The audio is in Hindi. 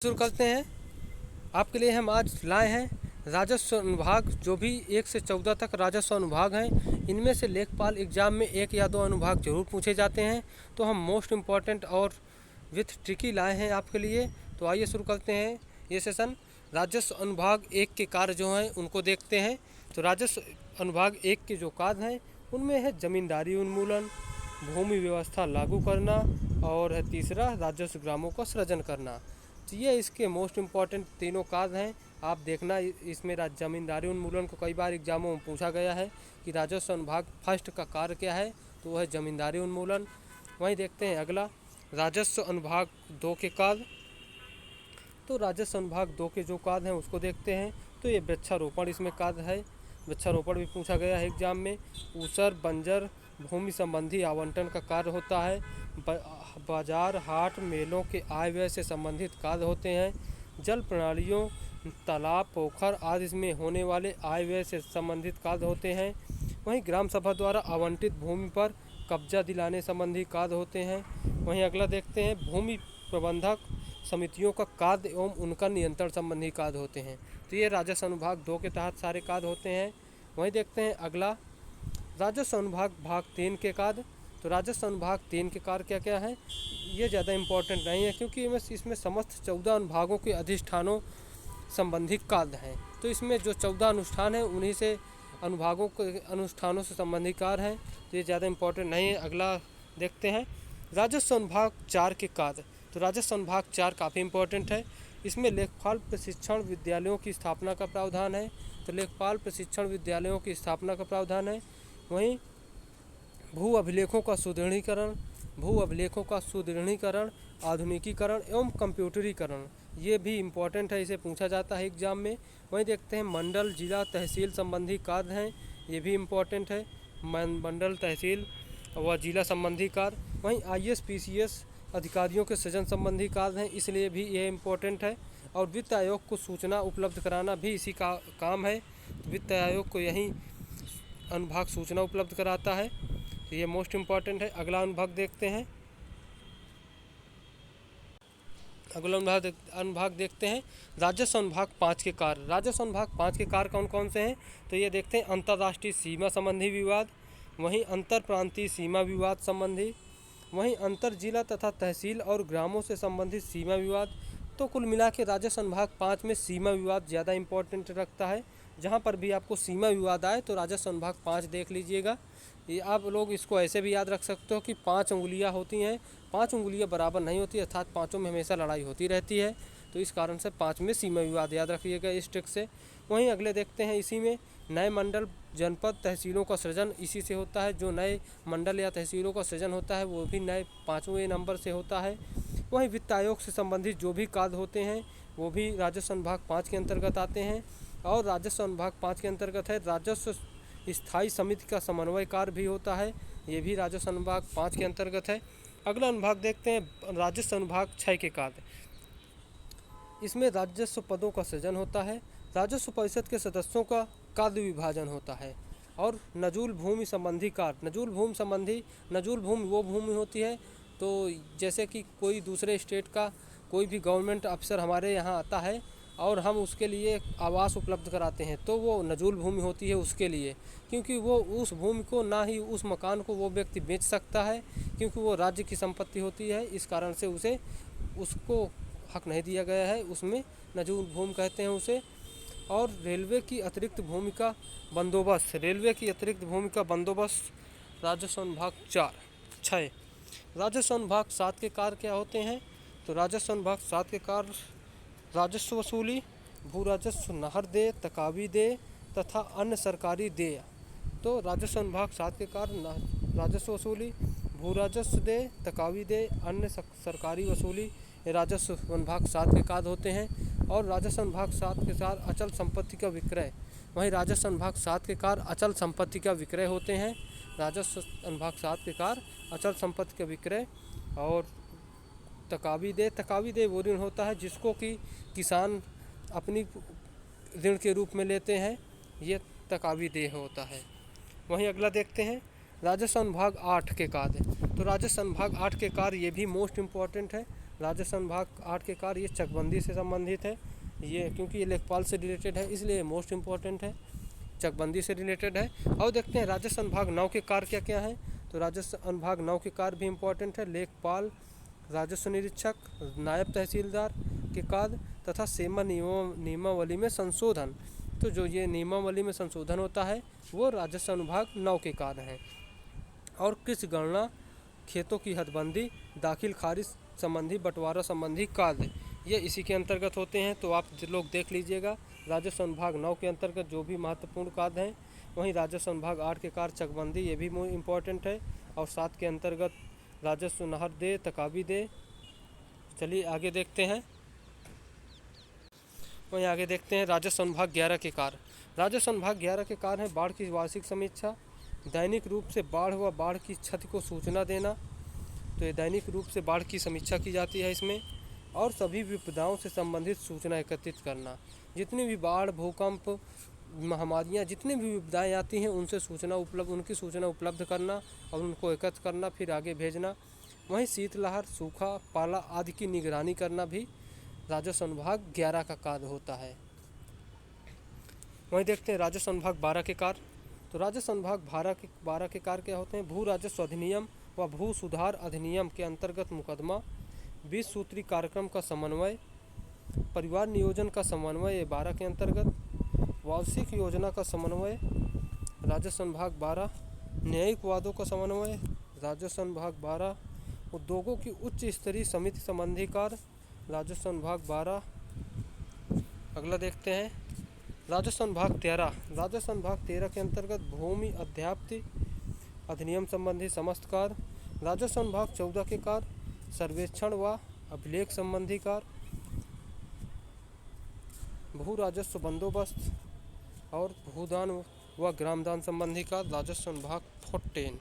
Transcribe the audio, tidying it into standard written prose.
शुरू करते हैं। आपके लिए हम आज लाए हैं राजस्व अनुभाग, जो भी 1 से 14 तक राजस्व अनुभाग हैं, इनमें से लेखपाल एग्जाम में 1 या 2 अनुभाग जरूर पूछे जाते हैं। तो हम मोस्ट इम्पॉर्टेंट और विथ ट्रिकी लाए हैं आपके लिए। तो आइए शुरू करते हैं ये सेशन। राजस्व अनुभाग 1 के कार्य जो हैं उनको देखते हैं। तो राजस्व अनुभाग 1 के जो कार्य हैं उनमें है जमींदारी उन्मूलन, भूमि व्यवस्था लागू करना और है तीसरा राजस्व ग्रामों का सृजन करना। तो ये इसके मोस्ट इम्पॉर्टेंट तीनों कार्य हैं। आप देखना इसमें जमींदारी उन्मूलन को कई बार एग्जामों में पूछा गया है कि राजस्व अनुभाग फर्स्ट का कार्य क्या है, तो वह है जमींदारी उन्मूलन। वहीं देखते हैं अगला राजस्व अनुभाग 2 के कार्य। तो राजस्व अनुभाग 2 के जो कार्य हैं उसको देखते हैं। तो ये वृक्षारोपण इसमें कार्य है, वृक्षारोपण भी पूछा गया है एग्जाम में। ऊसर बंजर भूमि संबंधी आवंटन का कार्य होता है। बाजार हाट मेलों के आय व्यय से संबंधित कार्य होते हैं। जल प्रणालियों, तालाब, पोखर आदि में होने वाले आय व्यय से संबंधित कार्य होते हैं। वहीं ग्राम सभा द्वारा आवंटित भूमि पर कब्जा दिलाने संबंधी कार्य होते हैं। वहीं अगला देखते हैं भूमि प्रबंधक समितियों का कार्य एवं उनका नियंत्रण संबंधी कार्य होते हैं। तो ये राजस्व अनुभाग 2 के तहत सारे कार्य होते हैं। वहीं देखते हैं अगला राजस्व अनुभाग भाग 3 के कार्य। तो राजस्व अनुभाग 3 के कार्य क्या क्या हैं, ये ज़्यादा इम्पोर्टेंट नहीं है क्योंकि इसमें समस्त 14 अनुभागों के अधिष्ठानों संबंधी कार्य हैं। तो इसमें जो 14 अनुष्ठान हैं उन्हीं से अनुभागों के अनुष्ठानों से संबंधित कार्य हैं, तो ये ज़्यादा इम्पोर्टेंट नहीं है। अगला देखते हैं राजस्व अनुभाग 4 के कार्य। तो राजस्व अनुभाग 4 काफ़ी इम्पोर्टेंट है। इसमें लेखपाल प्रशिक्षण विद्यालयों की स्थापना का प्रावधान है। तो लेखपाल प्रशिक्षण विद्यालयों की स्थापना का प्रावधान है। वहीं भू अभिलेखों का सुदृढ़ीकरण, आधुनिकीकरण एवं कंप्यूटरीकरण, ये भी इम्पोर्टेंट है, इसे पूछा जाता है एग्जाम में। वहीं देखते हैं मंडल, जिला, तहसील संबंधी कार्य हैं, ये भी इम्पोर्टेंट है, मंडल, तहसील व जिला संबंधी कार्य। वहीं IAS PCS अधिकारियों के सृजन संबंधी कार्य हैं, इसलिए भी ये इम्पोर्टेंट है। और वित्त आयोग को सूचना उपलब्ध कराना भी इसी का काम है। वित्त आयोग को यही अनुभाग सूचना उपलब्ध कराता है, तो ये मोस्ट इम्पॉर्टेंट है। अगला अनुभाग देखते हैं। अगला अनुभाग देखते हैं राजस्व अनुभाग 5 के कार्य। राजस्व अनुभाग 5 के कार्य कौन कौन से हैं, तो ये देखते हैं अंतर्राष्ट्रीय सीमा संबंधी विवाद, वहीं अंतर प्रांतीय सीमा विवाद संबंधी, वहीं अंतर जिला तथा तहसील और ग्रामों से संबंधित सीमा विवाद। तो कुल मिला के राजस्व अनुभाग 5 में सीमा विवाद ज़्यादा इम्पोर्टेंट रखता है। जहाँ पर भी आपको सीमा विवाद आए तो राजस्व अनुभाग 5 देख लीजिएगा। ये आप लोग इसको ऐसे भी याद रख सकते हो कि 5 उंगलियाँ होती हैं, 5 उंगलियाँ बराबर नहीं होती, अर्थात पाँचों में हमेशा लड़ाई होती रहती है। तो इस कारण से 5 में सीमा विवाद याद रखिएगा इस ट्रिक से। वहीं अगले देखते हैं इसी में नए मंडल, जनपद, तहसीलों का सृजन इसी से होता है। जो नए मंडल या तहसीलों का सृजन होता है वो भी नए 5वें नंबर से होता है। वहीं वित्त आयोग से संबंधित जो भी कार्य होते हैं वो भी राजस्व अनुभाग 5 के अंतर्गत आते हैं। और राजस्व अनुभाग 5 के अंतर्गत है राजस्व स्थायी समिति का समन्वय कार्य भी होता है, ये भी राजस्व अनुभाग 5 के अंतर्गत है। अगला अनुभाग देखते हैं राजस्व अनुभाग 6 के कार्य। इसमें राजस्व पदों का सृजन होता है, राजस्व परिषद के सदस्यों का कार्य विभाजन होता है। और नजूल भूमि संबंधी कार्य। नजूल भूमि वो भूमि होती है, तो जैसे कि कोई दूसरे स्टेट का कोई भी गवर्नमेंट अफसर हमारे यहाँ आता है और हम उसके लिए आवास उपलब्ध कराते हैं, तो वो नजूल भूमि होती है उसके लिए, क्योंकि वो उस भूमि को ना ही उस मकान को वो व्यक्ति बेच सकता है, क्योंकि वो राज्य की संपत्ति होती है। इस कारण से उसको हक नहीं दिया गया है, उसमें नजूल भूमि कहते हैं उसे। और रेलवे की अतिरिक्त भूमि का बंदोबस्त राजस्व अनुभाग 6। राजस्व अनुभाग 7 के कार्य क्या होते हैं, तो राजस्व अनुभाग 7 के कार्य राजस्व वसूली, भू राजस्व, नहर देय, तकावी देय तथा अन्य सरकारी देय। तो राजस्व अनुभाग 7 के कार्य राजस्व वसूली, भू राजस्व देय, तकावी देय, अन्य सरकारी वसूली, राजस्व अनुभाग 7 के कार्य होते हैं। और राजस्व अनुभाग 7 के साथ अचल संपत्ति का विक्रय। वहीं राजस्व अनुभाग 7 के कार्य अचल संपत्ति का विक्रय होते हैं। राजस्व अनुभाग 7 के कार्य अचल संपत्ति का विक्रय। और तकावी दे वो ऋण होता है जिसको कि किसान अपनी ऋण के रूप में लेते हैं, ये तकावी दे होता है। वहीं अगला देखते हैं राजस्व अनुभाग 8 के कार्य। तो राजस्व अनुभाग 8 के कार्य ये भी मोस्ट इम्पॉर्टेंट है। राजस्व विभाग 8 के कार्य ये चकबंदी से संबंधित है। ये क्योंकि ये लेखपाल से रिलेटेड है इसलिए मोस्ट इम्पॉर्टेंट है, चकबंदी से रिलेटेड है। और देखते हैं राजस्व विभाग 9 के कार्य क्या क्या हैं। तो राजस्व विभाग 9 के कार्य भी इम्पॉर्टेंट है। लेखपाल, राजस्व निरीक्षक, नायब तहसीलदार के कार्य तथा सीमा नियमावली में संशोधन। तो जो ये नियमावली में संशोधन होता है वो राजस्व विभाग 9 के कार्य हैं। और कृषि गणना, खेतों की हदबंदी, दाखिल खारिज संबंधी बंटवारा संबंधी कार्य ये इसी के अंतर्गत होते हैं। तो आप लोग देख लीजिएगा राजस्व विभाग 9 के अंतर्गत जो भी महत्वपूर्ण कार्य हैं। वहीं राजस्व विभाग 8 के कार्य चकबंदी ये भी इम्पोर्टेंट है। और 7 के अंतर्गत राजस्व नहर दे, तकाबी दे। चलिए आगे देखते हैं। वहीं आगे देखते हैं राजस्व विभाग 11 के कार्य। राजस्व विभाग 11 के कार्य हैं बाढ़ की वार्षिक समीक्षा, दैनिक रूप से बाढ़ व बाढ़ की क्षति को सूचना देना। तो ये दैनिक रूप से बाढ़ की समीक्षा की जाती है इसमें। और सभी विपदाओं से संबंधित सूचना एकत्रित करना। जितनी भी बाढ़, भूकंप, महामारियाँ, जितनी भी विपदाएँ आती हैं उनकी सूचना उपलब्ध करना और उनको एकत्र करना, फिर आगे भेजना। वहीं शीतलहर, सूखा, पाला आदि की निगरानी करना भी राजस्व विभाग 11 का कार्य होता है। वहीं देखते हैं राजस्व विभाग 12 के कार्य। तो राजस्व विभाग 12 के कार्य क्या होते हैं। भू राजस्व अधिनियम व भू सुधार अधिनियम के अंतर्गत मुकदमा, 20 सूत्री कार्यक्रम का समन्वय, परिवार नियोजन का समन्वय 12 के अंतर्गत, वार्षिक योजना का समन्वय राजस्व विभाग 12, न्यायिक वादों का समन्वय राजस्व विभाग 12, उद्योगों की उच्च स्तरीय समिति संबंधी कार्य राजस्व विभाग 12। अगला देखते हैं राजस्व विभाग 13। राजस्व विभाग 13 के अंतर्गत भूमि अध्याप्ति अधिनियम संबंधी समस्त कार्य। राजस्व विभाग 14 के कार्य सर्वेक्षण व अभिलेख संबंधी कार्य, भू राजस्व बंदोबस्त और भूदान व ग्रामदान संबंधी कार्य राजस्व विभाग 14।